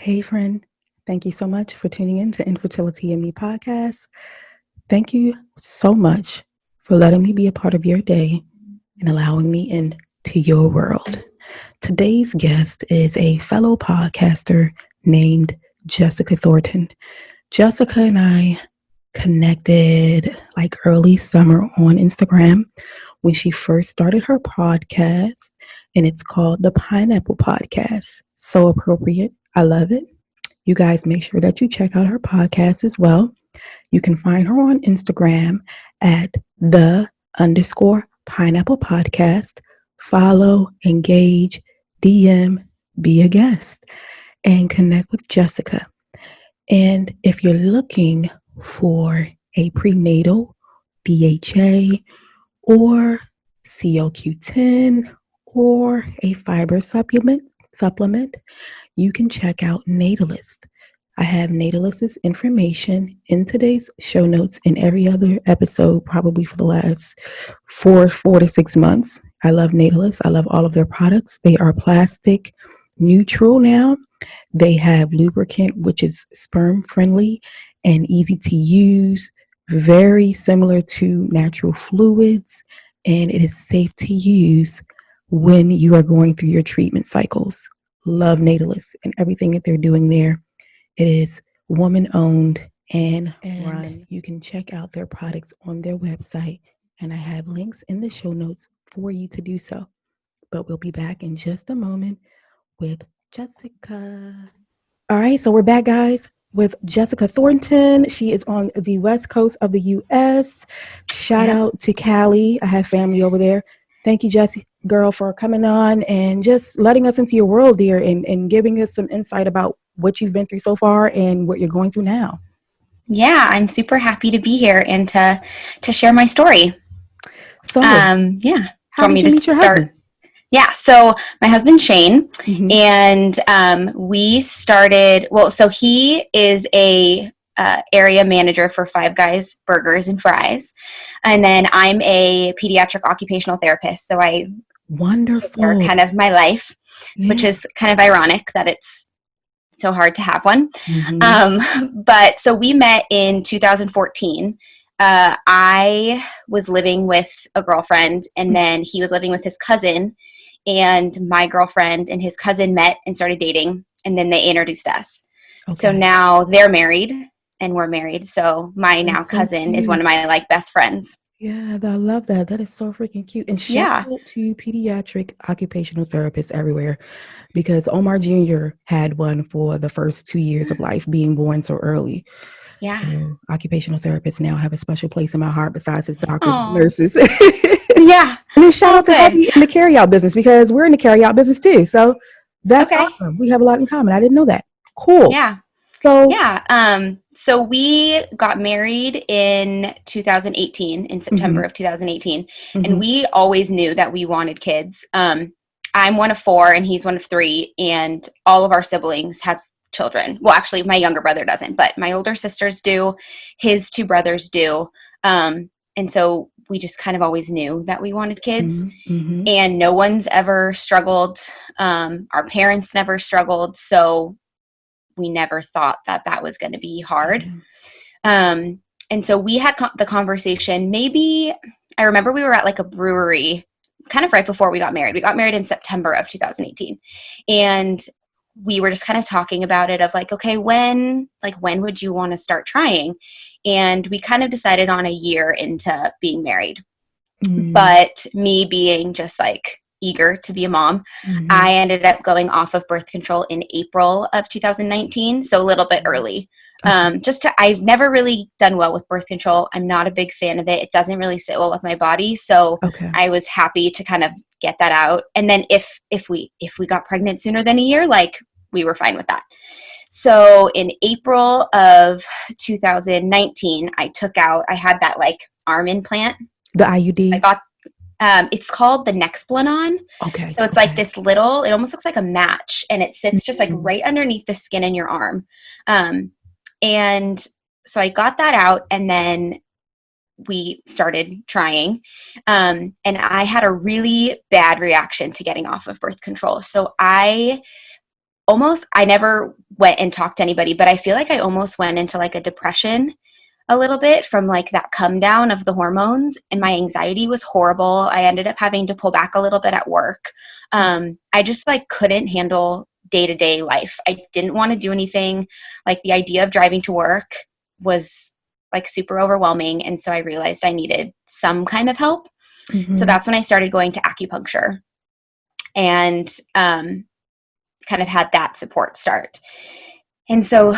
Hey, friend. Thank you so much for tuning in to Infertility and Me podcast. Thank you so much for letting me be a part of your day and allowing me into your world. Today's guest is a fellow podcaster named Jessica Thornton. Jessica and I connected like early summer on Instagram when she first started her podcast, and it's called the Pineapple Podcast. So appropriate. I love it. You guys make sure that you check out her podcast as well. You can find her on Instagram at the_pineapple podcast. Follow, engage, DM, be a guest, and connect with Jessica. And if you're looking for a prenatal DHA or COQ10 or a fiber supplement, you can check out Natalist. I have Natalist's information in today's show notes and every other episode, probably for the last four to 6 months. I love Natalist. I love all of their products. They are plastic neutral now. They have lubricant, which is sperm friendly and easy to use, very similar to natural fluids, and it is safe to use when you are going through your treatment cycles. Love Natalist and everything that they're doing there. It is woman owned and run. You can check out their products on their website, and I have links in the show notes for you to do so. But we'll be back in just a moment with Jessica. All right, so we're back, guys, with Jessica Thornton. She is on the west coast of the U.S. Shout out to Cali. I have family over there. Thank you, Jessie, girl, for coming on and just letting us into your world, dear, and giving us some insight about what you've been through so far and what you're going through now. Yeah, I'm super happy to be here and to share my story. So, yeah. Do you want me to start? Husband? Yeah, so my husband, Shane, and we started, so he is a area manager for Five Guys Burgers and Fries. And then I'm a pediatric occupational therapist. So I Wonderful. kind of my life, which is kind of ironic that it's so hard to have one. But so we met in 2014. I was living with a girlfriend, and then he was living with his cousin, and my girlfriend and his cousin met and started dating, and then they introduced us. Okay. So now they're married and we're married. So my now cousin is one of my best friends. Yeah, I love that. That is so freaking cute. And shout out to pediatric occupational therapists everywhere, because Omar Jr. had one for the first 2 years of life, being born so early. Yeah. So occupational therapists now have a special place in my heart besides his doctors and nurses. Yeah. And then shout out to Hubby in the carry-out business, because we're in the carry-out business too. So that's awesome. We have a lot in common. I didn't know that. Cool. Yeah. So we got married in 2018, in September of 2018. And we always knew that we wanted kids. I'm one of 4 and he's one of 3. And all of our siblings have children. Well, actually, my younger brother doesn't, but my older sisters do. His 2 brothers do. And so we just kind of always knew that we wanted kids. And no one's ever struggled. Our parents never struggled. So we never thought that was going to be hard. And so we had the conversation, maybe, I remember we were at a brewery kind of right before we got married. We got married in September of 2018. And we were just kind of talking about it of okay, when would you want to start trying? And we kind of decided on a year into being married. But me being just eager to be a mom, I ended up going off of birth control in April of 2019, so a little bit early. I've never really done well with birth control. I'm not a big fan of it. It doesn't really sit well with my body, so I was happy to kind of get that out. And then if we got pregnant sooner than a year, we were fine with that. So in April of 2019, I had that arm implant. The IUD? I got it's called the Nexplanon. Okay. So it's this little, it almost looks like a match, and it sits just right underneath the skin in your arm. And so I got that out, and then we started trying. And I had a really bad reaction to getting off of birth control. So I I never went and talked to anybody, but I feel like I almost went into like a depression a little bit from like that come down of the hormones, and my anxiety was horrible. I ended up having to pull back a little bit at work. I just like couldn't handle day-to-day life. I didn't want to do anything. Like the idea of driving to work was like super overwhelming. And so I realized I needed some kind of help. So that's when I started going to acupuncture and kind of had that support start. And so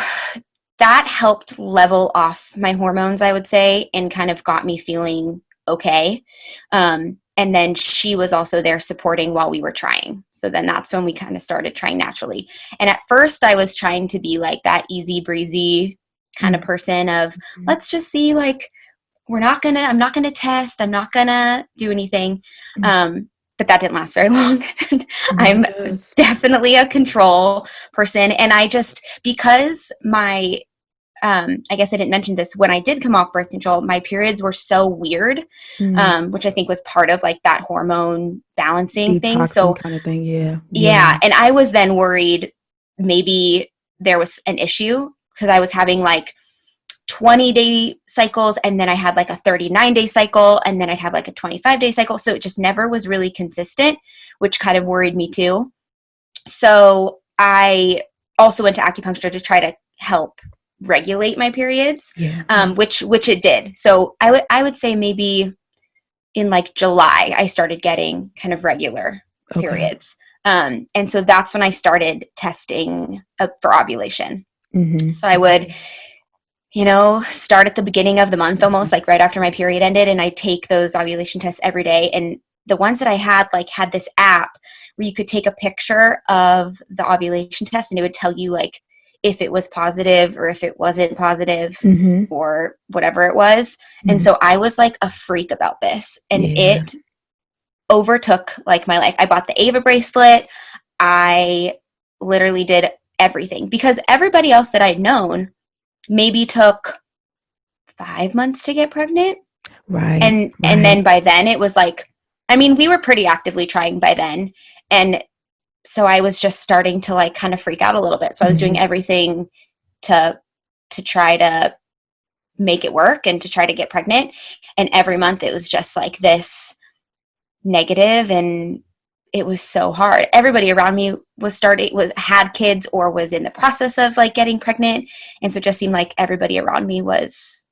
that helped level off my hormones, I would say, and kind of got me feeling okay. And then she was also there supporting while we were trying. So then that's when we kind of started trying naturally. And at first I was trying to be like that easy breezy kind of person of let's just see, like, I'm not going to test. I'm not going to do anything. But that didn't last very long. I'm definitely a control person. And I just, because my, I guess I didn't mention this, when I did come off birth control, my periods were so weird, which I think was part of like that hormone balancing thing. So kind of thing. Yeah. And I was then worried maybe there was an issue because I was having like 20-day cycles, and then I had like a 39-day cycle, and then I'd have like a 25-day cycle. So it just never was really consistent, which kind of worried me too. So I also went to acupuncture to try to help regulate my periods, which it did. So I would say maybe in like July, I started getting kind of regular periods. And so that's when I started testing for ovulation. So I would start at the beginning of the month, almost like right after my period ended. And I take those ovulation tests every day. And the ones that I had this app where you could take a picture of the ovulation test and it would tell you like if it was positive or if it wasn't positive or whatever it was. And so I was like a freak about this, and it overtook like my life. I bought the Ava bracelet. I literally did everything because everybody else that I'd known maybe took 5 months to get pregnant. Right. And then by then it was like, I mean, we were pretty actively trying by then. And so I was just starting to like kind of freak out a little bit. So I was doing everything to try to make it work and to try to get pregnant. And every month it was just like this negative, and it was so hard. Everybody around me had kids or was in the process of like getting pregnant. And so it just seemed like everybody around me was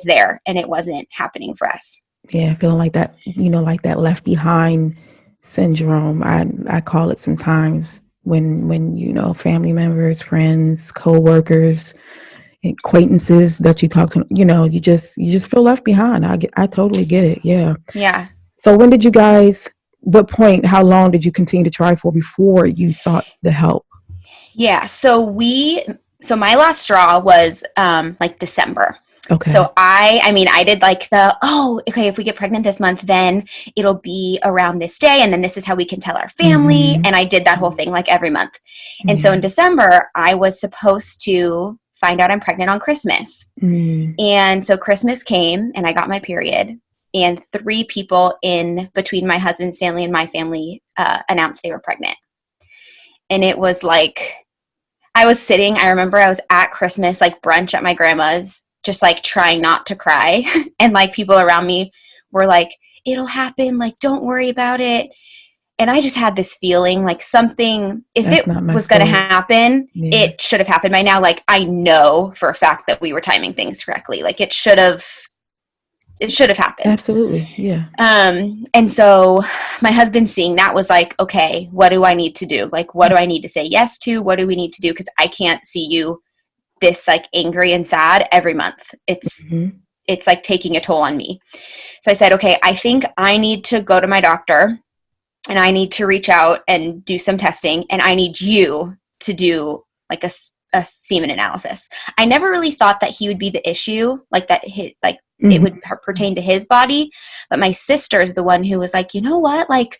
there, and it wasn't happening for us. Yeah. Feeling like that, like that left behind syndrome. I call it sometimes when family members, friends, co-workers, acquaintances that you talk to, you just feel left behind. I totally get it. Yeah. Yeah. So what point, how long did you continue to try for before you sought the help? Yeah. So my last straw was like December. Okay. So I did like if we get pregnant this month, then it'll be around this day. And then this is how we can tell our family. And I did that whole thing like every month. And so in December, I was supposed to find out I'm pregnant on Christmas. And so Christmas came and I got my period. And 3 people in between my husband's family and my family announced they were pregnant. And it was like, I remember I was at Christmas, like brunch at my grandma's, just like trying not to cry. And like people around me were like, it'll happen. Like, don't worry about it. And I just had this feeling like something, if it was going to happen, it should have happened by now. Like, I know for a fact that we were timing things correctly. Like it should have happened. Absolutely. Yeah. And so my husband seeing that was like, okay, what do I need to do? Like, what do I need to say yes to? What do we need to do? Because I can't see you this like angry and sad every month. It's like taking a toll on me. So I said, okay, I think I need to go to my doctor and I need to reach out and do some testing, and I need you to do like a semen analysis. I never really thought that he would be the issue, like that it would pertain to his body. But my sister is the one who was like, you know what? Like,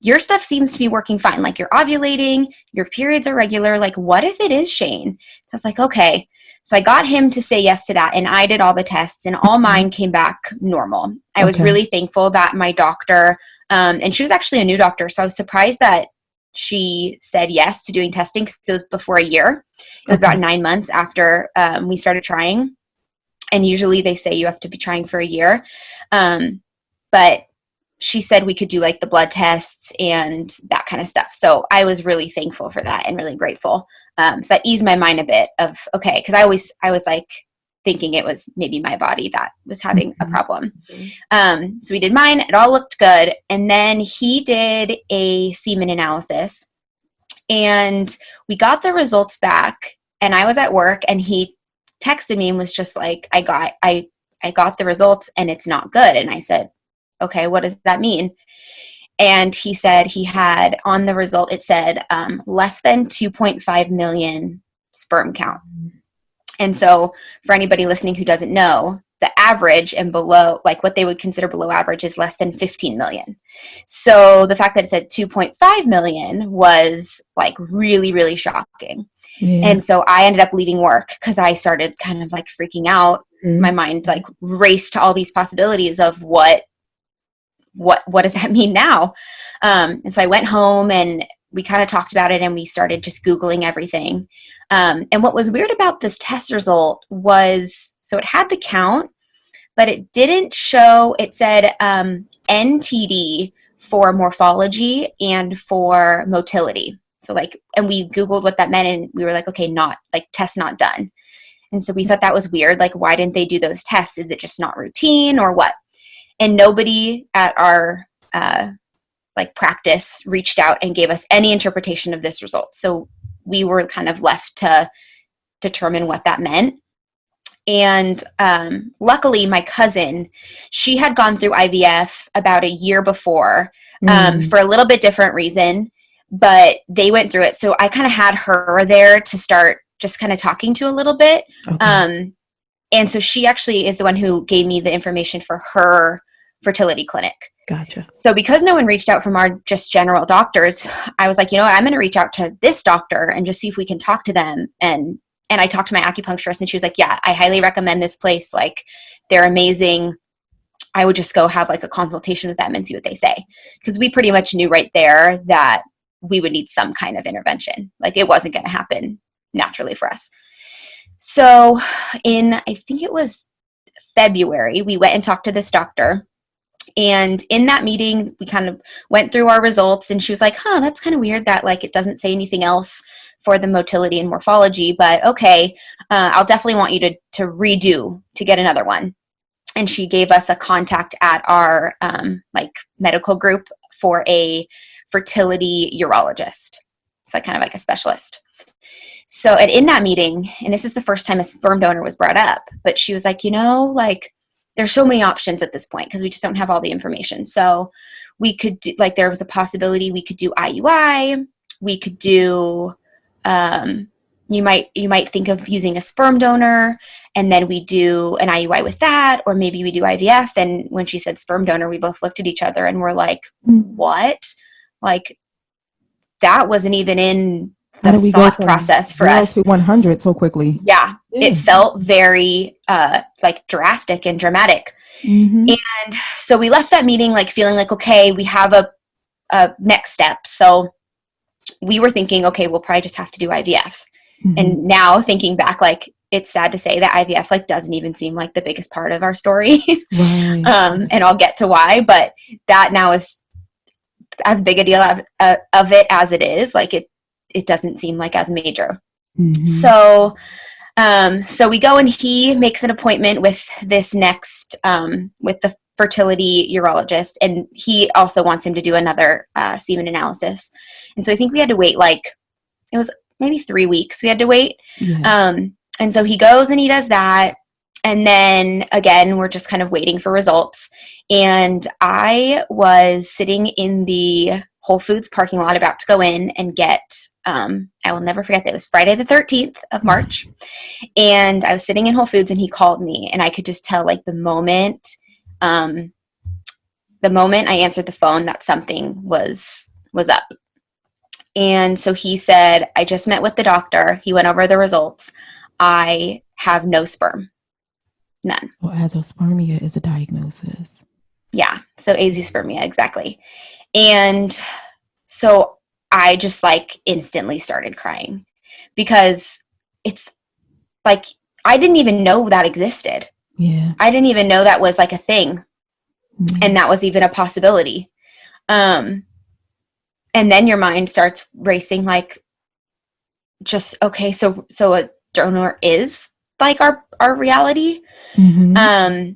your stuff seems to be working fine. Like, you're ovulating, your periods are regular. Like, what if it is Shane? So I was like, okay. So I got him to say yes to that. And I did all the tests, and all mine came back normal. I was really thankful that my doctor, and she was actually a new doctor. So I was surprised that she said yes to doing testing because it was before a year. It was about 9 months after we started trying. And usually they say you have to be trying for a year. But she said we could do like the blood tests and that kind of stuff. So I was really thankful for that and really grateful. So that eased my mind a bit of, okay, because I was like thinking it was maybe my body that was having a problem. So we did mine. It all looked good. And then he did a semen analysis and we got the results back and I was at work and he texted me and was just like, I got the results and it's not good. And I said, okay, what does that mean? And he said he had on the result, it said less than 2.5 million sperm count. And so for anybody listening who doesn't know, the average and below, like what they would consider below average is less than 15 million. So the fact that it said 2.5 million was like really, really shocking. Yeah. And so I ended up leaving work because I started kind of like freaking out. My mind like raced to all these possibilities of what does that mean now? And so I went home and we kind of talked about it and we started just Googling everything. And what was weird about this test result was, so it had the count, but it didn't show, it said NTD for morphology and for motility. So like, and we Googled what that meant and we were like, okay, not like test not done. And so we thought that was weird. Like, why didn't they do those tests? Is it just not routine or what? And nobody at our like practice reached out and gave us any interpretation of this result. So we were kind of left to determine what that meant. And luckily, my cousin, she had gone through IVF about a year before for a little bit different reason, but they went through it. So I kind of had her there to start just kind of talking to a little bit. Okay. And so she actually is the one who gave me the information for her fertility clinic. Gotcha. So because no one reached out from our just general doctors, I was like, you know what, I'm going to reach out to this doctor and just see if we can talk to them. And I talked to my acupuncturist and she was like, yeah, I highly recommend this place. Like, they're amazing. I would just go have like a consultation with them and see what they say. Because we pretty much knew right there that we would need some kind of intervention. Like, it wasn't going to happen naturally for us. So I think it was February, we went and talked to this doctor. And in that meeting, we kind of went through our results and she was like, that's kind of weird that like it doesn't say anything else for the motility and morphology, but okay, I'll definitely want you to redo to get another one. And she gave us a contact at our like medical group for a fertility urologist. It's like kind of like a specialist. So, and in that meeting, and this is the first time a sperm donor was brought up, but she was like, like, there's so many options at this point because we just don't have all the information. So we could do, like, there was a possibility we could do IUI. We could do, you might think of using a sperm donor and then we do an IUI with that, or maybe we do IVF. And when she said sperm donor, we both looked at each other and were like, what? Like, that wasn't even in the thought process for us. To 100 so quickly. Yeah. It felt very like drastic and dramatic. Mm-hmm. And so we left that meeting like feeling like, okay, we have a next step. So we were thinking, okay, we'll probably just have to do IVF. Mm-hmm. And now thinking back, like, it's sad to say that IVF like doesn't even seem like the biggest part of our story. Right. And I'll get to why, but that now is as big a deal of it as it is. Like, it doesn't seem like as major. Mm-hmm. So we go and he makes an appointment with this next, with the fertility urologist. And he also wants him to do another semen analysis. And so I think we had to wait, like, it was maybe 3 weeks we had to wait. Yeah. And so he goes and he does that. And then again, we're just kind of waiting for results. And I was sitting in the Whole Foods parking lot about to go in and get, I will never forget that it was Friday the 13th of March. And I was sitting in Whole Foods and he called me and I could just tell like the moment I answered the phone that something was up. And so he said, I just met with the doctor. He went over the results. I have no sperm. None. Well, azoospermia is a diagnosis. Yeah. So azoospermia, exactly. And so I just like instantly started crying because it's like, I didn't even know that existed. Yeah. I didn't even know that was like a thing. Yeah. And that was even a possibility. And then your mind starts racing, like, just, okay, so a donor is like our reality. Mm-hmm.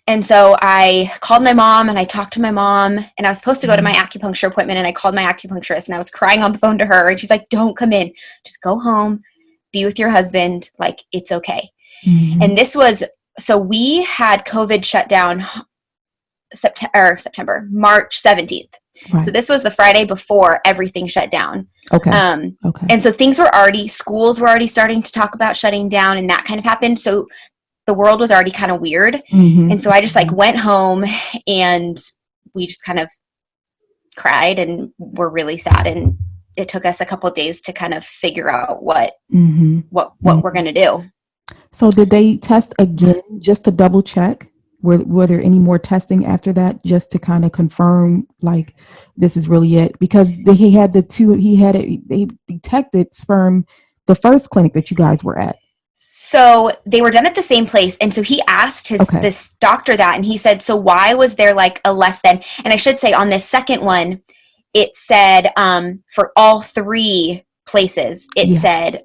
And so I called my mom and I talked to my mom, and I was supposed to go to my acupuncture appointment, and I called my acupuncturist and I was crying on the phone to her, and she's like, don't come in, just go home, be with your husband. Like, it's okay. Mm-hmm. And this was, so we had COVID shut down March 17th. Right. So this was the Friday before everything shut down. Okay. And so schools were already starting to talk about shutting down, and that kind of happened. So the world was already kind of weird. Mm-hmm. And so I just like went home, and we just kind of cried and were really sad. And it took us a couple of days to kind of figure out what we're going to do. So did they test again just to double check? Were there any more testing after that just to kind of confirm like this is really it? Because they detected sperm the first clinic that you guys were at. So they were done at the same place. And so he asked this doctor that, and he said, so why was there like a less than, and I should say on this second one, it said for all three places, it said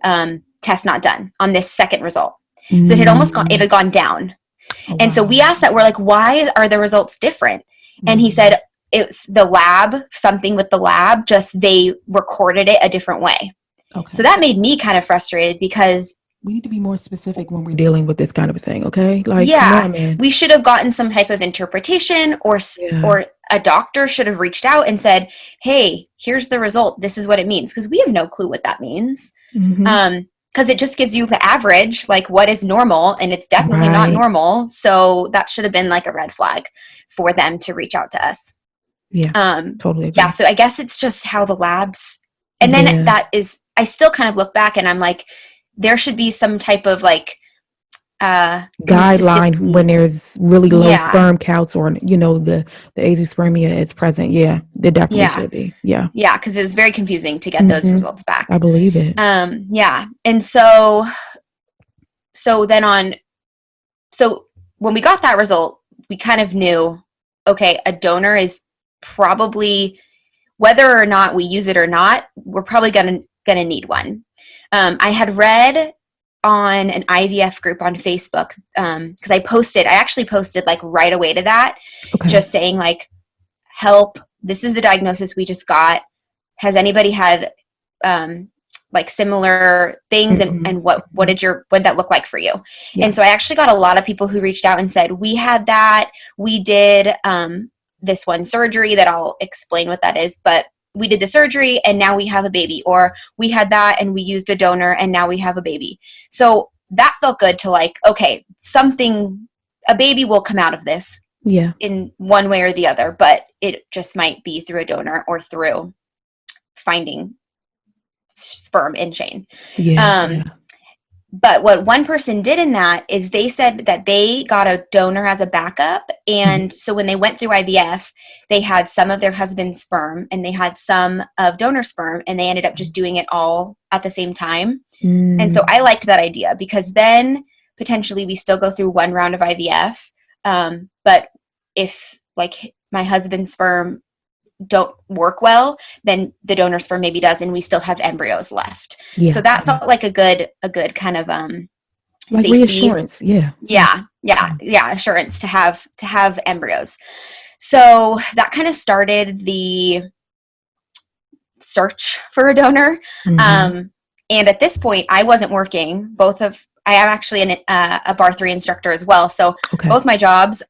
test not done on this second result. So it had gone down. Oh, and so we asked that, we're like, why are the results different? And he said, it's the lab, something with the lab, just they recorded it a different way. Okay. So that made me kind of frustrated because we need to be more specific when we're dealing with this kind of a thing, okay? Like, yeah, come on, man. We should have gotten some type of interpretation, or a doctor should have reached out and said, hey, here's the result. This is what it means. Because we have no clue what that means. Mm-hmm. Because it just gives you the average, like what is normal, and it's definitely not normal. So that should have been like a red flag for them to reach out to us. Yeah, totally agree. Yeah, so I guess it's just how the labs, and then that is, I still kind of look back and I'm like, there should be some type of like guideline when there's really low sperm counts, or the azoospermia is present. Yeah, there definitely should be. Yeah, because it was very confusing to get those results back. I believe it. And so when we got that result, we kind of knew, okay, a donor is probably, whether or not we use it or not, we're probably gonna need one. I had read on an IVF group on Facebook, because I actually posted like right away to that, just saying like, help, this is the diagnosis we just got. Has anybody had like similar things, and what did that look like for you? Yeah. And so I actually got a lot of people who reached out and said, we had that, we did this one surgery that I'll explain what that is, but we did the surgery and now we have a baby, or we had that and we used a donor and now we have a baby. So that felt good to like, okay, a baby will come out of this in one way or the other, but it just might be through a donor or through finding sperm in chain. But what one person did in that is they said that they got a donor as a backup. And so when they went through IVF, they had some of their husband's sperm and they had some of donor sperm, and they ended up just doing it all at the same time. And so I liked that idea, because then potentially we still go through one round of IVF. But if like my husband's sperm don't work well, then the donor sperm maybe does, and we still have embryos left. So that felt like a good kind of like safety. Reassurance. Assurance to have embryos. So that kind of started the search for a donor. And at this point I wasn't working. I am actually a bar 3 instructor as well, so both my jobs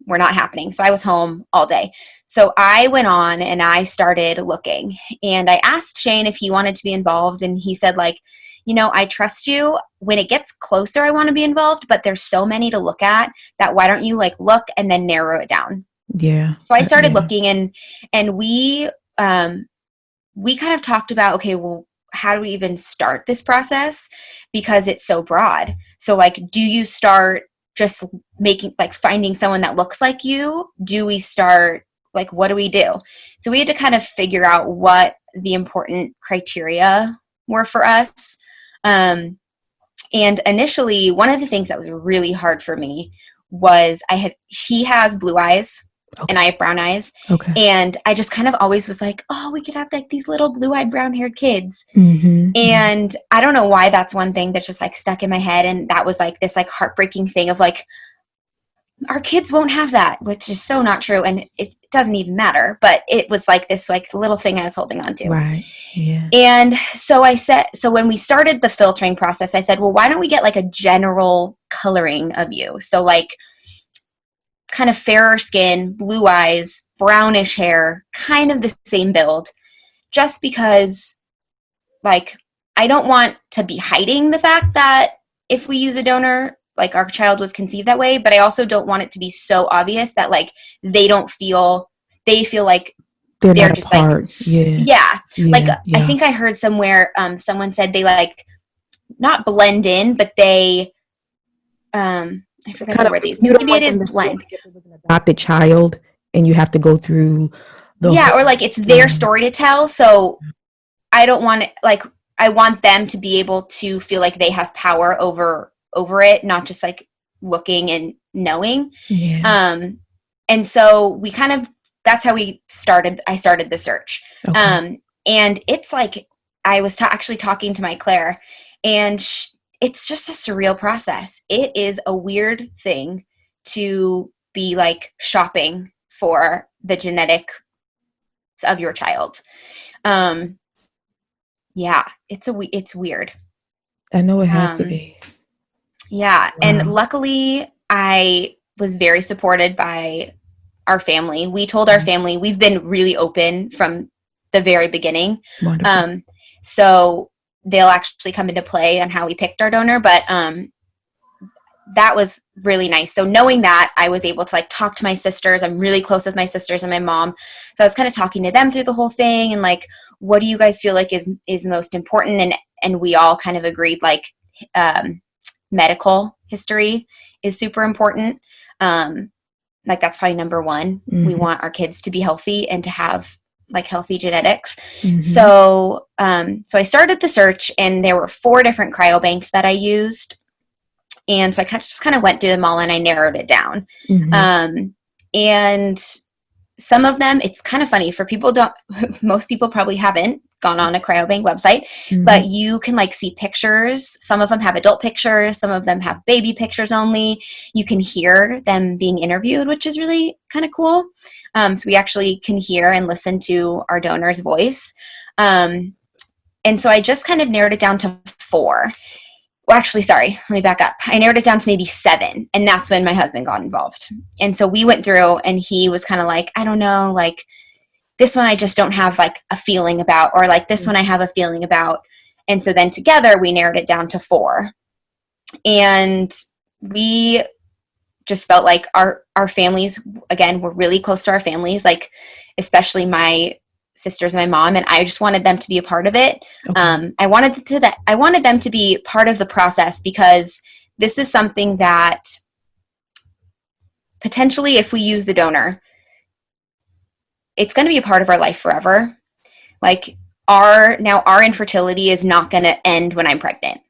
were not happening. So I was home all day. So I went on and I started looking, and I asked Shane if he wanted to be involved. And he said like, I trust you. When it gets closer, I want to be involved, but there's so many to look at that why don't you like look and then narrow it down? Yeah. So I started looking, and we kind of talked about, okay, well, how do we even start this process? Because it's so broad. So like, do you start just finding someone that looks like you? Do we start, like, what do we do? So we had to kind of figure out what the important criteria were for us. And initially, one of the things that was really hard for me was he has blue eyes. Okay. And I have brown eyes. Okay. And I just kind of always was like, oh, we could have like these little blue-eyed, brown-haired kids. Mm-hmm. And I don't know why that's one thing that's just like stuck in my head. And that was like this like heartbreaking thing of like, our kids won't have that, which is so not true. And it doesn't even matter. But it was like this like little thing I was holding on to. Right. Yeah. And so when we started the filtering process, I said, well, why don't we get like a general coloring of you? So like, kind of fairer skin, blue eyes, brownish hair, kind of the same build, just because like I don't want to be hiding the fact that if we use a donor, like our child was conceived that way, but I also don't want it to be so obvious that like they feel like they're just like, yeah. Like I think I heard somewhere, someone said they like not blend in, but they, I forgot the word these. Maybe it is blend. If it was an adopted child, and you have to go through or like it's their story to tell. So I don't want it. Like I want them to be able to feel like they have power over it, not just like looking and knowing. Yeah. And so that's how I started the search. Okay. And it's like I was actually talking to my Claire, and it's just a surreal process. It is a weird thing to be like shopping for the genetics of your child. Yeah, it's weird. I know it has to be. Yeah. Wow. And luckily I was very supported by our family. We told our family, we've been really open from the very beginning. Wonderful. So they'll actually come into play on how we picked our donor, but that was really nice. So knowing that, I was able to like talk to my sisters. I'm really close with my sisters and my mom. So I was kind of talking to them through the whole thing and like, what do you guys feel like is most important? And we all kind of agreed like medical history is super important. Like that's probably number one. Mm-hmm. We want our kids to be healthy and to have like healthy genetics. Mm-hmm. So I started the search, and there were 4 different cryobanks that I used. And so I just kind of went through them all and I narrowed it down. Mm-hmm. And some of them, it's kind of funny for most people probably haven't gone on a cryobank website, mm-hmm. but you can like see pictures. Some of them have adult pictures. Some of them have baby pictures only. You can hear them being interviewed, which is really kind of cool. So we actually can hear and listen to our donor's voice. And so I just kind of narrowed it down to 4. Well, actually, sorry, let me back up. I narrowed it down to maybe 7, and that's when my husband got involved. And so we went through, and he was kind of like, I don't know, like this one I just don't have like a feeling about, or like this one I have a feeling about. And so then together we narrowed it down to 4. And we just felt like our families, again, were really close to our families, like especially my sisters and my mom, and I just wanted them to be a part of it. Okay. I wanted them to be part of the process, because this is something that potentially, if we use the donor, it's going to be a part of our life forever. Like our infertility is not going to end when I'm pregnant.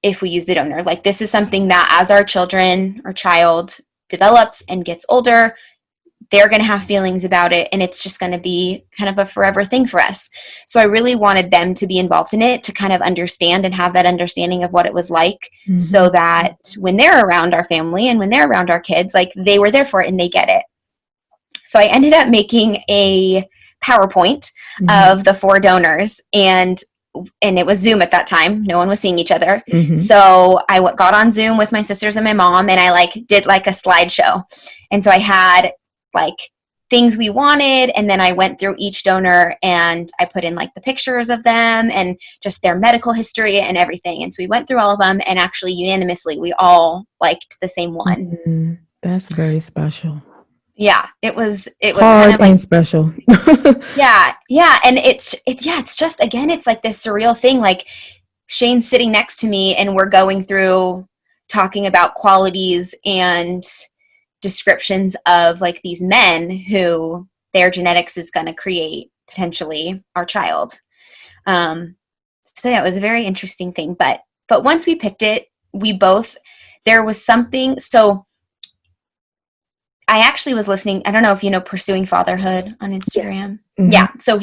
If we use the donor, like this is something that as our child develops and gets older, they're going to have feelings about it, and it's just going to be kind of a forever thing for us. So I really wanted them to be involved in it, to kind of understand and have that understanding of what it was like, mm-hmm. so that when they're around our family and when they're around our kids, like they were there for it and they get it. So I ended up making a PowerPoint mm-hmm. of the 4 donors, and it was Zoom at that time. No one was seeing each other. Mm-hmm. So I got on Zoom with my sisters and my mom, and I like did like a slideshow. And so I had like things we wanted, and then I went through each donor and I put in like the pictures of them and just their medical history and everything. And so we went through all of them, and actually unanimously we all liked the same one. Mm-hmm. That's very special. Yeah, it was hard kind of like, and special. yeah. And it's just, again, it's like this surreal thing. Like Shane's sitting next to me and we're going through talking about qualities and descriptions of like these men who their genetics is going to create potentially our child. So yeah, it was a very interesting thing. But once we picked it, there was something. So I actually was listening. I don't know if you know Pursuing Fatherhood on Instagram. Yes. Mm-hmm. Yeah. So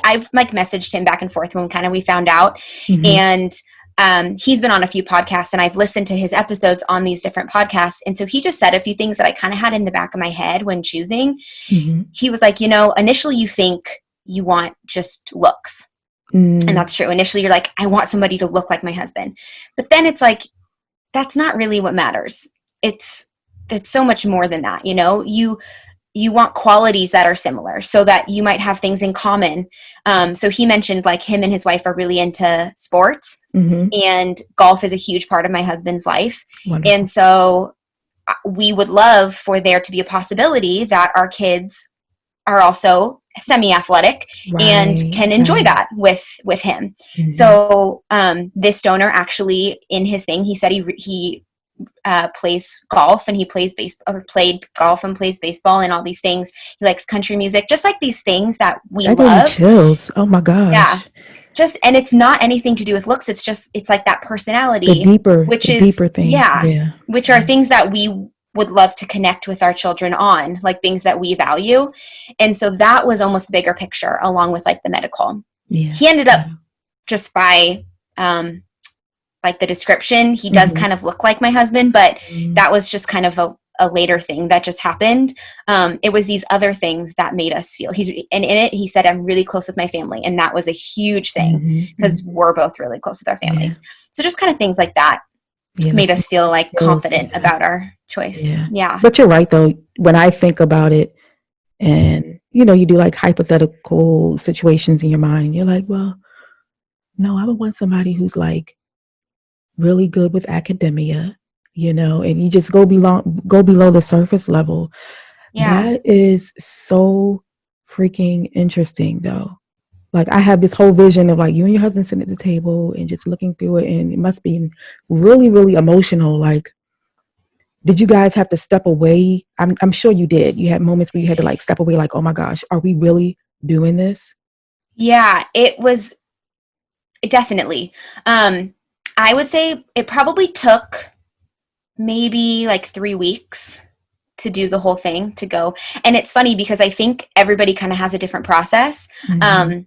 I've like messaged him back and forth when kind of we found out. Mm-hmm. And he's been on a few podcasts, and I've listened to his episodes on these different podcasts. And so he just said a few things that I kind of had in the back of my head when choosing. Mm-hmm. He was like, initially you think you want just looks. And that's true. Initially you're like, I want somebody to look like my husband. But then it's like, that's not really what matters. It's so much more than that. You want qualities that are similar so that you might have things in common. So he mentioned like him and his wife are really into sports, mm-hmm. and golf is a huge part of my husband's life. Wonderful. And so we would love for there to be a possibility that our kids are also semi-athletic, right, and can enjoy that with him. Mm-hmm. So this donor actually, in his thing, he said he plays golf, and he played golf and plays baseball and all these things. He likes country music, just like these things that we love. Chills. Oh my gosh. Yeah. And it's not anything to do with looks. It's like that personality, the deeper thing. Yeah. Which are things that we would love to connect with our children on, like things that we value. And so that was almost the bigger picture, along with like the medical. Yeah. He ended up just by, like the description, he does mm-hmm. kind of look like my husband, but mm-hmm. that was just kind of a later thing that just happened. It was these other things that made us feel and in it, he said, I'm really close with my family. And that was a huge thing because mm-hmm. we're both really close with our families. Yeah. So just kind of things like that made us feel like confident about our choice. Yeah. But you're right though. When I think about it, and you do like hypothetical situations in your mind, you're like, well, no, I would want somebody who's like really good with academia, and you go below the surface level. Yeah. That is so freaking interesting though. Like I have this whole vision of like you and your husband sitting at the table and just looking through it, and it must be really, really emotional. Like, did you guys have to step away? I'm sure you did. You had moments where you had to like step away, like, oh my gosh, are we really doing this? Yeah, it was definitely. I would say it probably took maybe like 3 weeks to do the whole thing, to go. And it's funny because I think everybody kind of has a different process. Mm-hmm.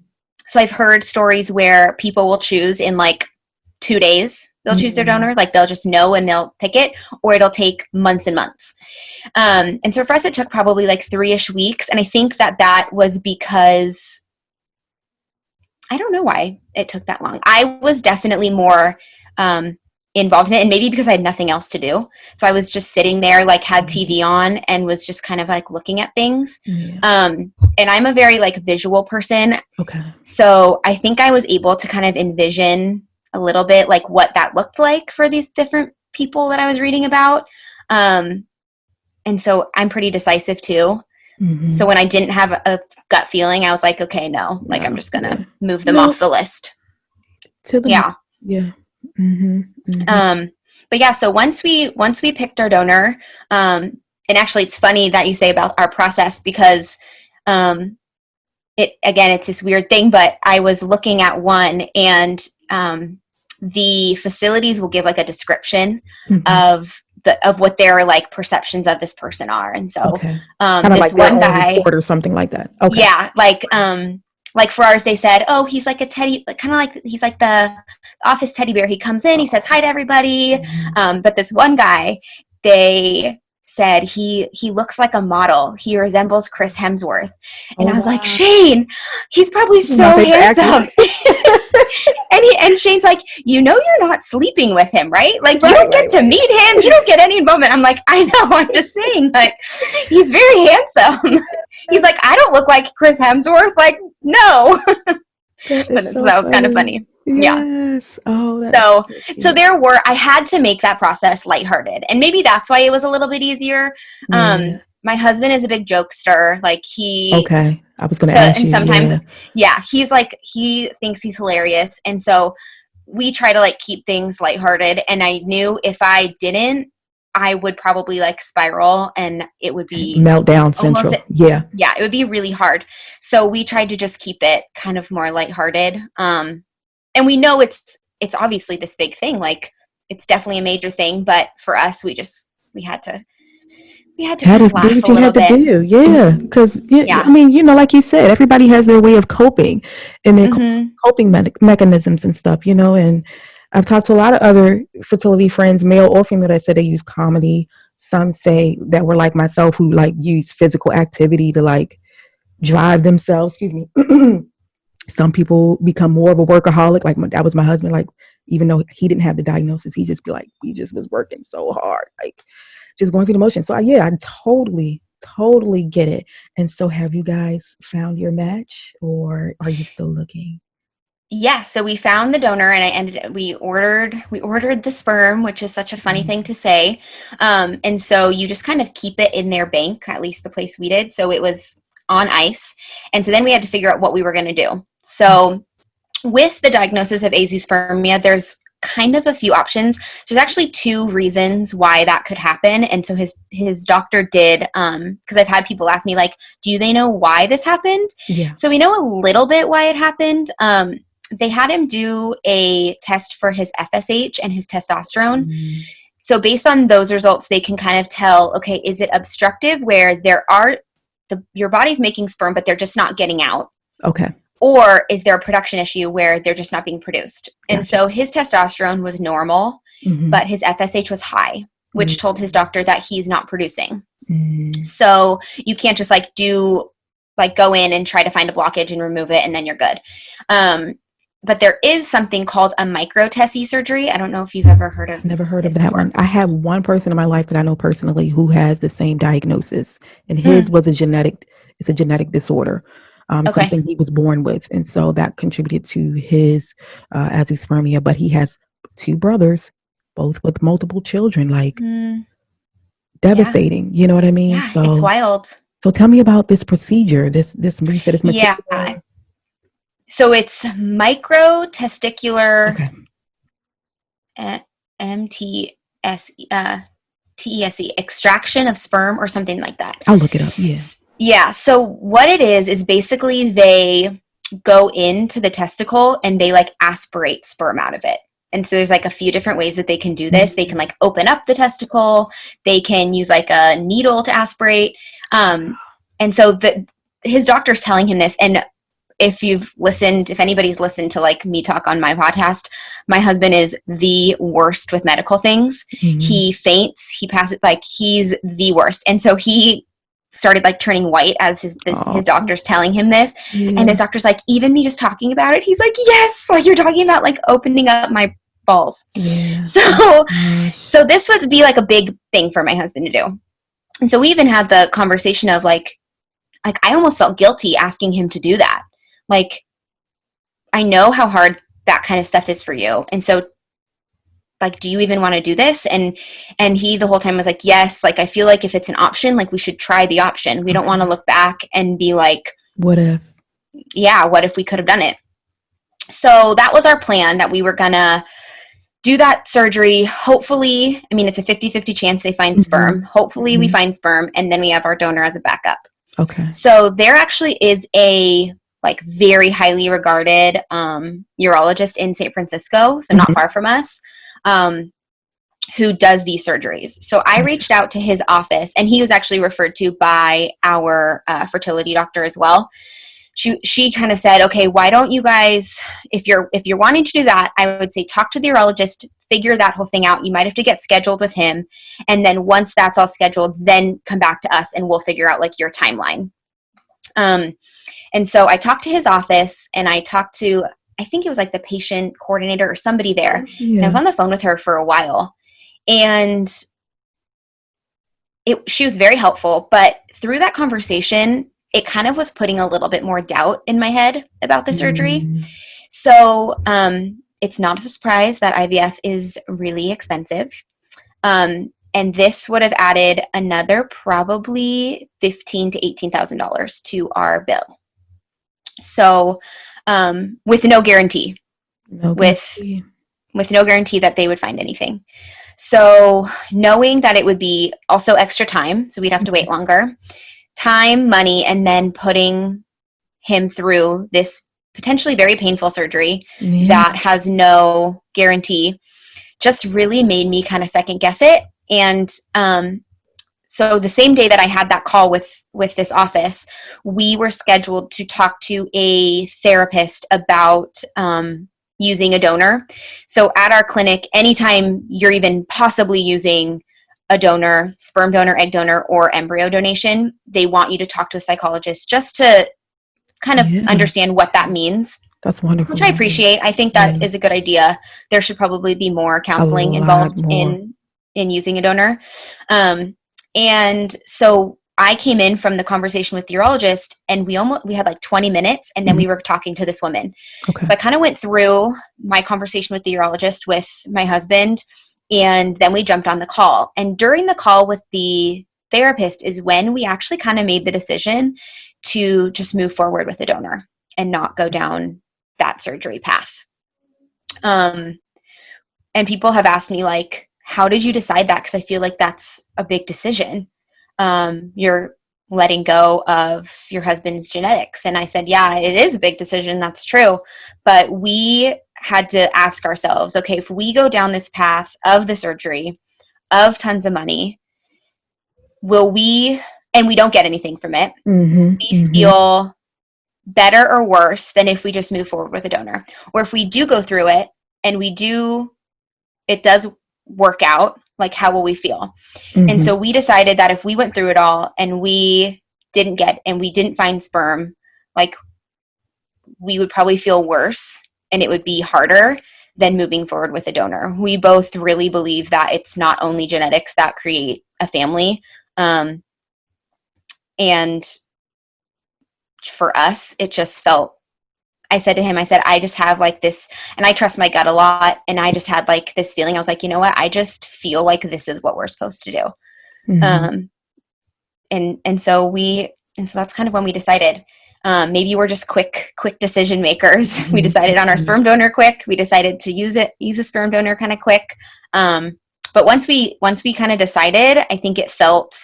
So I've heard stories where people will choose in like 2 days. They'll choose their donor. Like they'll just know and they'll pick it, or it'll take months and months. And so for us, it took probably like 3-ish weeks. And I think that was because I don't know why it took that long. I was definitely more involved in it, and maybe because I had nothing else to do. So I was just sitting there, like had TV on and was just kind of like looking at things. Yeah. And I'm a very like visual person. Okay. So I think I was able to kind of envision a little bit like what that looked like for these different people that I was reading about. And so I'm pretty decisive too. Mm-hmm. So when I didn't have a gut feeling, I was like, okay, no, like I'm just going to move them off the list. Yeah. Mm-hmm. Mm-hmm. But yeah, so once we picked our donor, and actually it's funny that you say about our process because, it's this weird thing, but I was looking at one, and, the facilities will give like a description mm-hmm. of what their like perceptions of this person are. And so, this like one guy or something like that. Okay. Yeah. Like for ours, they said, oh, he's like a teddy, kind of like, he's like the office teddy bear. He comes in, he says hi to everybody. Mm-hmm. But this one guy, they said he looks like a model. He resembles Chris Hemsworth. And I was like, Shane, he's probably so handsome. And Shane's like, you're not sleeping with him, right? Like, you don't get to meet him. You don't get any moment. I'm like, I know. I'm just saying, like, he's very handsome. He's like, I don't look like Chris Hemsworth. Like, no. So that was kind of funny. Yes. Yeah. Oh, so I had to make that process lighthearted. And maybe that's why it was a little bit easier. Yeah. My husband is a big jokester. Like okay. I was going to ask you. And sometimes, he's like, he thinks he's hilarious. And so we try to like keep things lighthearted. And I knew if I didn't, I would probably like spiral and it would be meltdown almost, central. Yeah. yeah, it would be really hard. So we tried to just keep it kind of more lighthearted. And we know it's obviously this big thing. Like it's definitely a major thing, but for us, we had to kind of Do laugh what a you little had to bit. do. Yeah. Because, Yeah. I mean, like you said, everybody has their way of coping and their Mm-hmm. coping mechanisms and stuff, and I've talked to a lot of other fertility friends, male or female, that said they use comedy. Some say that were like myself who like use physical activity to like drive themselves. Excuse me. Some people become more of a workaholic. Like that was my husband. Like even though he didn't have the diagnosis, he just be like, he just was working so hard, like just going through the motion. So I totally get it. And so have you guys found your match or are you still looking? Yeah, so we found the donor and we ordered the sperm, which is such a funny thing to say. And so you just kind of keep it in their bank, at least the place we did. So it was on ice. And so then we had to figure out what we were going to do. So with the diagnosis of azoospermia, there's kind of a few options. So there's actually 2 reasons why that could happen. And so his doctor did, because I've had people ask me, like, do they know why this happened? Yeah. So we know a little bit why it happened. They had him do a test for his FSH and his testosterone. So based on those results, they can kind of tell, okay, is it obstructive where your body's making sperm, but they're just not getting out? Okay. Or is there a production issue where they're just not being produced? Gotcha. And so his testosterone was normal, but his FSH was high, which told his doctor that he's not producing. So you can't just go in and try to find a blockage and remove it and then you're good. But there is something called a micro-Tessie surgery. I don't know if you've ever heard of. Never heard of that one. I have one person in my life that I know personally who has the same diagnosis, and his was a genetic disorder, something he was born with, and so that contributed to his azoospermia. But he has 2 brothers, both with multiple children. Like devastating, you know what I mean? Yeah, so it's wild. So tell me about this procedure. This you said it's meticulous. Yeah. So it's microtesticular TESE, extraction of sperm or something like that. I'll look it up. Yeah. Yeah. So what it is basically they go into the testicle and they like aspirate sperm out of it. And so there's like a few different ways that they can do this. They can like open up the testicle. They can use like a needle to aspirate. And so his doctor's telling him this. And if anybody's listened to like me talk on my podcast, my husband is the worst with medical things. He faints, he passes, like he's the worst. And so he started like turning white as his doctor's telling him this. And his doctor's like, even me just talking about it, he's like, yes, like you're talking about like opening up my balls. So this would be like a big thing for my husband to do. And so we even had the conversation of like I almost felt guilty asking him to do that. Like, I know how hard that kind of stuff is for you. And so, like, do you even want to do this? And he the whole time was like, yes, like, I feel like if it's an option, like, we should try the option. We don't want to look back and be like, what if we could have done it? So that was our plan, that we were going to do that surgery. Hopefully, I mean, it's a 50-50 chance they find sperm. Hopefully we find sperm, and then we have our donor as a backup. Okay. So there actually is a like very highly regarded urologist in San Francisco, so not far from us, who does these surgeries. So I reached out to his office, and he was actually referred to by our fertility doctor as well. She kind of said, okay, why don't you guys, if you're wanting to do that, I would say talk to the urologist, figure that whole thing out. You might have to get scheduled with him. And then once that's all scheduled, then come back to us and we'll figure out like your timeline. And so I talked to his office, and I talked to, I think it was like the patient coordinator or somebody there. Yeah. And I was on the phone with her for a while, and she was very helpful. But through that conversation, it kind of was putting a little bit more doubt in my head about the surgery. So it's not a surprise that IVF is really expensive. And this would have added another probably $15,000 to $18,000 to our bill. So with no guarantee. with no guarantee that they would find anything. So knowing that it would be also extra time, so we'd have to wait longer, time, money, and then putting him through this potentially very painful surgery that has no guarantee just really made me kind of second guess it. And so the same day that I had that call with this office, we were scheduled to talk to a therapist about using a donor. So at our clinic, anytime you're even possibly using a donor, sperm donor, egg donor, or embryo donation, they want you to talk to a psychologist just to kind of understand what that means. That's wonderful. Which I appreciate. I think that is a good idea. There should probably be more counseling involved in using a donor. And so I came in from the conversation with the urologist, and we had like 20 minutes, and then we were talking to this woman. Okay. So I kind of went through my conversation with the urologist with my husband, and then we jumped on the call. And during the call with the therapist is when we actually kind of made the decision to just move forward with a donor and not go down that surgery path. And people have asked me, like, how did you decide that? Because I feel like that's a big decision. You're letting go of your husband's genetics. And I said, yeah, it is a big decision. That's true. But we had to ask ourselves, okay, if we go down this path of the surgery, of tons of money, will we, and we don't get anything from it, we feel better or worse than if we just move forward with a donor? Or if we do go through it and it does work out, like, how will we feel? And so we decided that if we went through it all and we didn't find sperm, like, we would probably feel worse and it would be harder than moving forward with a donor. We both really believe that it's not only genetics that create a family. And for us, it just felt, I said to him, I just have like this, and I trust my gut a lot. And I just had like this feeling. I was like, you know what? I just feel like this is what we're supposed to do. And so that's kind of when we decided, maybe we're just quick decision makers. We decided on our sperm donor quick. We decided to use a sperm donor kind of quick. But once we kind of decided, I think it felt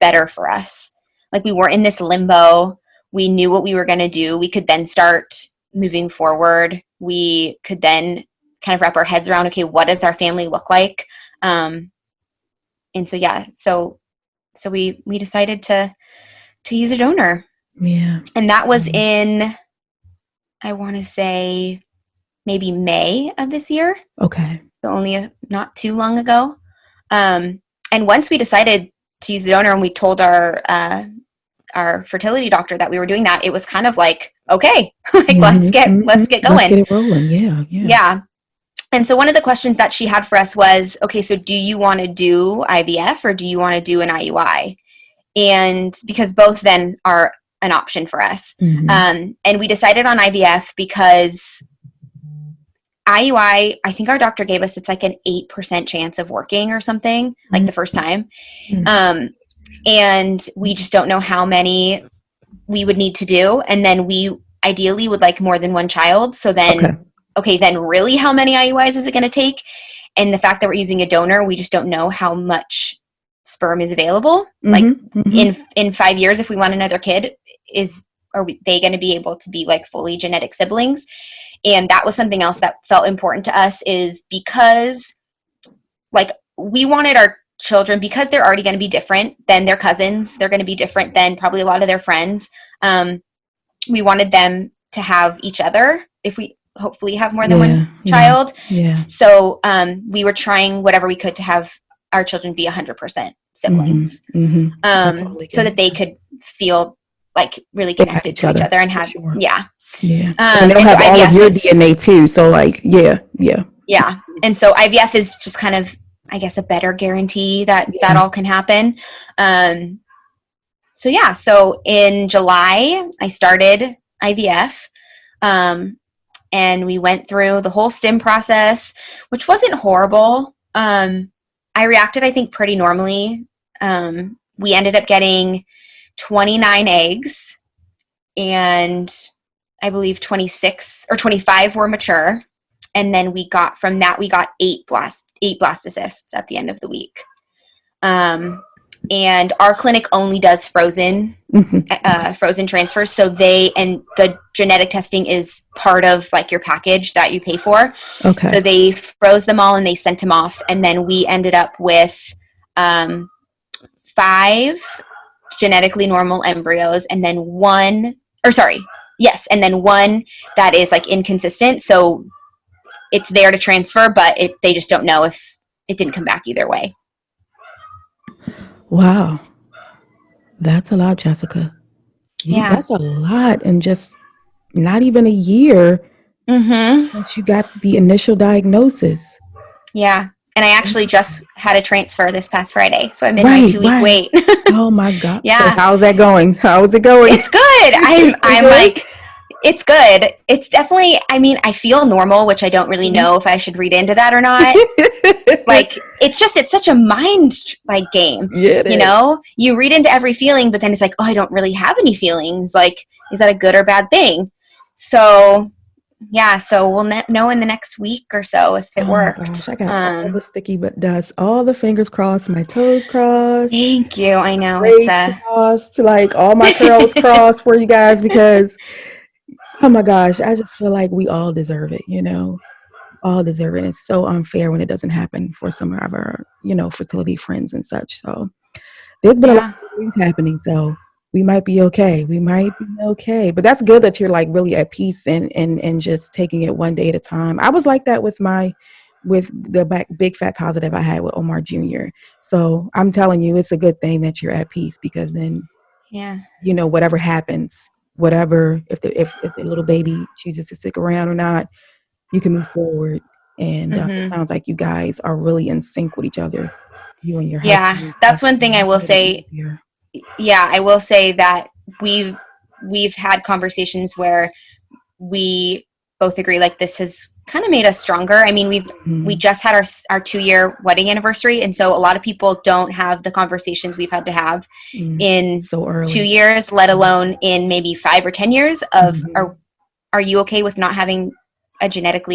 better for us. Like, we weren't in this limbo. We knew what we were going to do. We could then start moving forward. We could then kind of wrap our heads around, okay, what does our family look like? And so, yeah, so we decided to use a donor. Yeah. And that was in, I want to say, maybe May of this year. Okay. So only not too long ago. And once we decided to use the donor and we told our fertility doctor that we were doing that, it was kind of like, okay, like, let's get going. Let's get it rolling. Yeah. And so one of the questions that she had for us was, okay, so do you want to do IVF or do you want to do an IUI? And because both then are an option for us. And we decided on IVF because IUI, I think our doctor gave us, it's like an 8% chance of working or something, like the first time. And we just don't know how many we would need to do. And then we ideally would like more than one child. So then, okay, then really how many IUIs is it going to take? And the fact that we're using a donor, we just don't know how much sperm is available. In 5 years, if we want another kid, are they going to be able to be like fully genetic siblings? And that was something else that felt important to us, is because, like, we wanted our children, because they're already going to be different than their cousins. They're going to be different than probably a lot of their friends. We wanted them to have each other if we hopefully have more than one child. So we were trying whatever we could to have our children be 100% siblings, so that they could feel like really connected to each other and have, and they'll have all of your DNA too. So like, yeah. And so IVF is just kind of, I guess, a better guarantee that all can happen. So in July, I started IVF, and we went through the whole stim process, which wasn't horrible. I reacted, I think, pretty normally. We ended up getting 29 eggs, and I believe 26 or 25 were mature. And then we got 8 blastocysts at the end of the week. And our clinic only does frozen transfers. So the genetic testing is part of like your package that you pay for. Okay. So they froze them all and they sent them off. And then we ended up with 5 genetically normal embryos and then one that is like inconsistent. So it's there to transfer, but they just don't know if it didn't come back either way. Wow. That's a lot, Jessica. Yeah. That's a lot in just not even a year since you got the initial diagnosis. Yeah. And I actually just had a transfer this past Friday. So I'm in my 2-week wait. Oh my God. Yeah. So how's that going? How is it going? It's good. I'm like, it's good. It's definitely, I mean, I feel normal, which I don't really know if I should read into that or not. Like, it's such a mind like game. Yeah, you know, you read into every feeling, but then it's like, oh, I don't really have any feelings. Like, is that a good or bad thing? So yeah, so we'll know in the next week or so if it worked. My gosh, I got all the sticky but dust, all the fingers crossed, my toes crossed. Thank you. I know it's crossed, like all my curls crossed for you guys because, oh my gosh, I just feel like we all deserve it, you know, all deserve it. It's so unfair when it doesn't happen for some of our, you know, fertility friends and such. So there's been a lot of things happening, so we might be okay. But that's good that you're like really at peace and just taking it one day at a time. I was like that with the big fat positive I had with Omar Jr. So I'm telling you, it's a good thing that you're at peace because then, you know, whatever happens, if the little baby chooses to stick around or not, you can move forward. And it sounds like you guys are really in sync with each other. You and your husband. Yeah, that's one thing I will say. Yeah, I will say that we've had conversations where we both agree like this has kind of made us stronger. I mean, we just had our 2-year wedding anniversary, and so a lot of people don't have the conversations we've had to have in so early. 2 years, let alone in maybe 5 or 10 years of are you okay with not having a genetic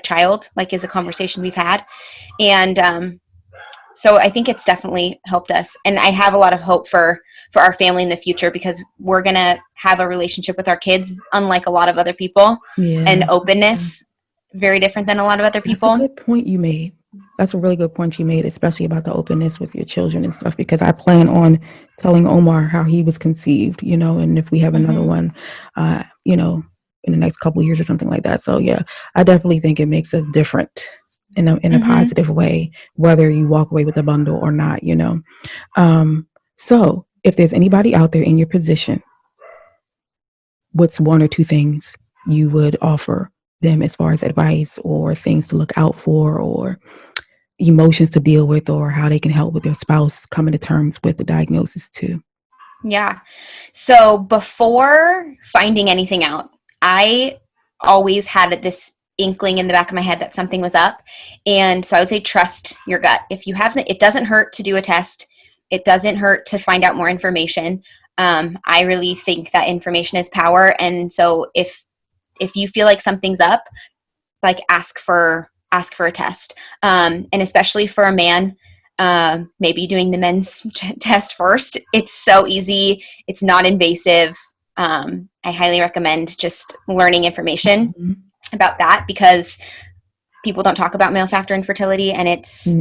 child, like is a conversation we've had. And so I think it's definitely helped us. And I have a lot of hope for our family in the future because we're going to have a relationship with our kids, unlike a lot of other people. And openness, very different than a lot of other people. That's a good point you made. That's a really good point you made, especially about the openness with your children and stuff, because I plan on telling Omar how he was conceived, you know, and if we have another one, you know, in the next couple of years or something like that. So yeah, I definitely think it makes us different in a positive way, whether you walk away with a bundle or not, you know. So if there's anybody out there in your position, what's 1 or 2 things you would offer them as far as advice or things to look out for or emotions to deal with or how they can help with their spouse coming to terms with the diagnosis too? Yeah. So before finding anything out, I always had this inkling in the back of my head that something was up. And so I would say trust your gut. If you haven't, it doesn't hurt to do a test. It doesn't hurt to find out more information. I really think that information is power. And so if you feel like something's up, like ask for a test. And especially for a man, maybe doing the men's test first. It's so easy. It's not invasive. I highly recommend just learning information about that because people don't talk about male factor infertility, and it's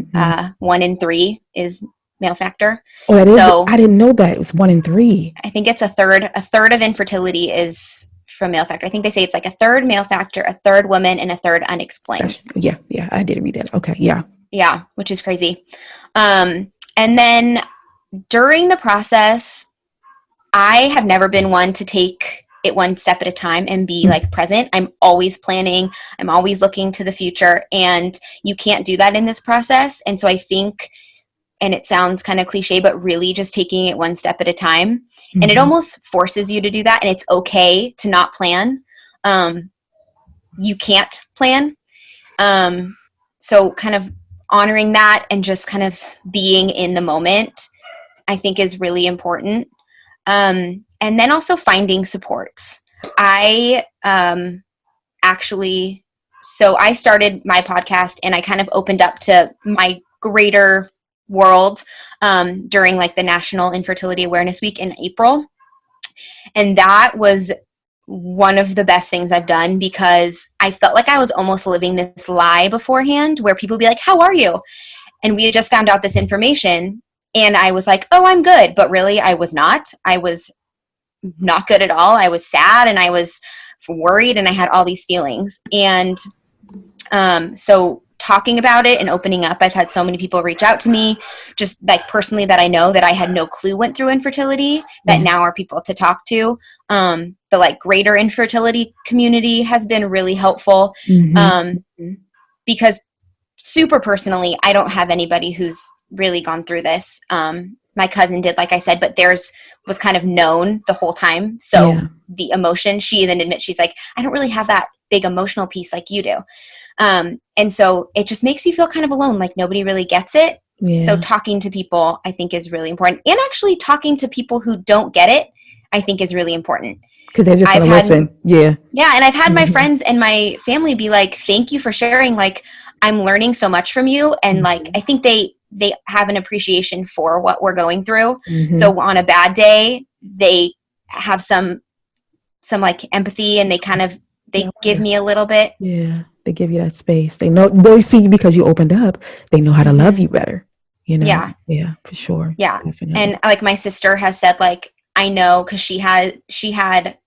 1 in 3 is male factor. Oh, so I didn't know that it was 1 in 3. I think it's a third of infertility is from male factor. I think they say it's like a third male factor, a third woman, and a third unexplained. Yeah, I did read that. Okay, yeah, which is crazy. And then during the process, I have never been one to take it one step at a time and be like present. I'm always planning. I'm always looking to the future, and you can't do that in this process. And so I think, and it sounds kind of cliche, but really just taking it one step at a time. And it almost forces you to do that. And it's okay to not plan. You can't plan. So kind of honoring that and just kind of being in the moment, I think is really important. And then also finding supports. I actually so I started my podcast and I kind of opened up to my greater world during like the National Infertility Awareness Week in April. And that was one of the best things I've done, because I felt like I was almost living this lie beforehand where people would be like, how are you? And we had just found out this information and I was like, oh, I'm good. But really I was not. I was not good at all. I was sad and I was worried and I had all these feelings. And so talking about it and opening up, I've had so many people reach out to me, just like personally, that I know that I had no clue went through infertility, that now are people to talk to. The like greater infertility community has been really helpful, because super personally, I don't have anybody who's really gone through this. My cousin did, like I said, but theirs was kind of known the whole time. So the emotion, she even admits, she's like, I don't really have that big emotional piece like you do. And so it just makes you feel kind of alone, like nobody really gets it. So talking to people, I think, is really important. And actually talking to people who don't get it, I think, is really important. Because they're just going to listen. Yeah. And I've had my friends and my family be like, thank you for sharing. Like, I'm learning so much from you. And like, I think they have an appreciation for what we're going through. So on a bad day, they have some like empathy, and they kind of, they give me a little bit. Yeah. They give you that space. They know, they see you because you opened up. They know how to love you better. You know? Yeah, for sure. Yeah. Definitely. And like my sister has said, like, I know, because she has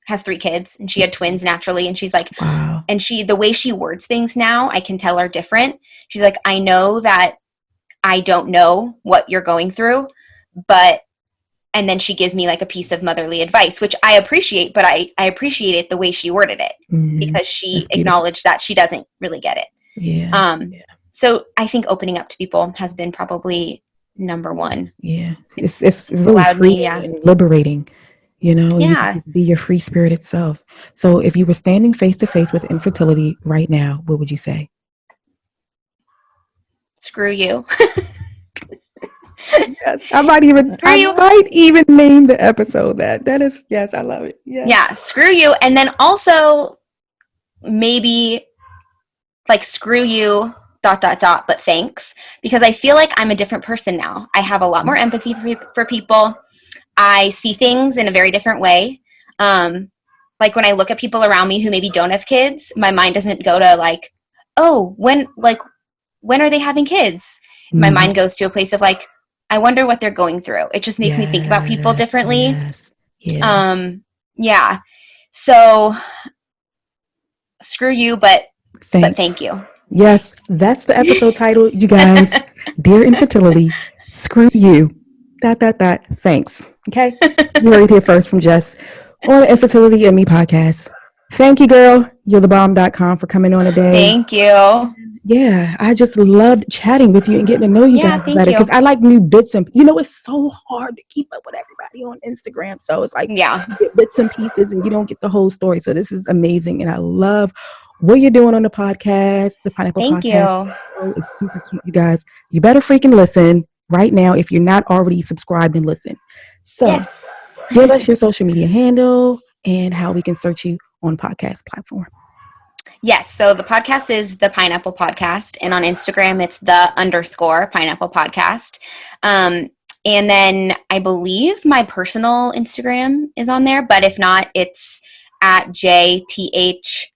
3 kids and she had twins naturally. And she's like, wow. And the way she words things now, I can tell are different. She's like, I know that I don't know what you're going through, and then she gives me like a piece of motherly advice, which I appreciate, but I appreciate it the way she worded it, because she acknowledged that she doesn't really get it. Yeah. So I think opening up to people has been probably number one. Yeah. It's really freeing and liberating, you know, you can be your free spirit itself. So if you were standing face to face with infertility right now, what would you say? Screw you. Yes, I might even name the episode that. That is, yes, I love it. Yes. Yeah, screw you. And then also maybe like screw you ... but thanks, because I feel like I'm a different person now. I have a lot more empathy for people. I see things in a very different way. Like when I look at people around me who maybe don't have kids, my mind doesn't go to like, oh, when are they having kids? My mind goes to a place of like, I wonder what they're going through. It just makes me think about people differently. So screw you, but thank you. Yes, that's the episode title, you guys. Dear Infertility, screw you. ... Thanks. Okay? You heard it here first from Jess on the Infertility and Me podcast. Thank you, girl. You're the bomb.com for coming on today. Thank you. Yeah, I just loved chatting with you and getting to know you guys better, because I like new bits and, it's so hard to keep up with everybody on Instagram. So it's like you get bits and pieces and you don't get the whole story. So this is amazing. And I love what you're doing on the podcast, the Pineapple Podcast. Thank you. It's super cute, you guys. You better freaking listen right now if you're not already subscribed and listen. So give us your social media handle and how we can search you on podcast platform. Yes. So the podcast is the Pineapple Podcast, and on Instagram, it's the _Pineapple Podcast. And then I believe my personal Instagram is on there, but if not, it's at JTHORNNN.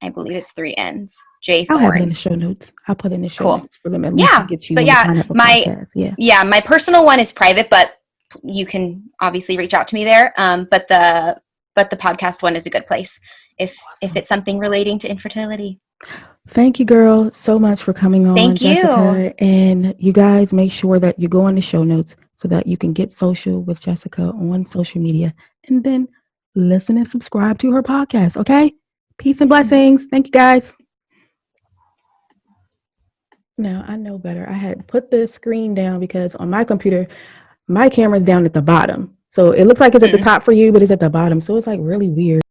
I believe it's 3 N's. J Thorn. I'll have it in the show notes. I'll put it in the show notes for them. At least to get you but on the podcast. My personal one is private, but you can obviously reach out to me there. But the podcast one is a good place if it's something relating to infertility. Thank you, girl, so much for coming on. Thank you. Jessica. And you guys make sure that you go on the show notes so that you can get social with Jessica on social media, and then listen and subscribe to her podcast. Okay? Peace and blessings. Thank you, guys. Now, I know better. I had put the screen down because on my computer, my camera's down at the bottom. So it looks like it's at the top for you, but it's at the bottom. So it's like really weird.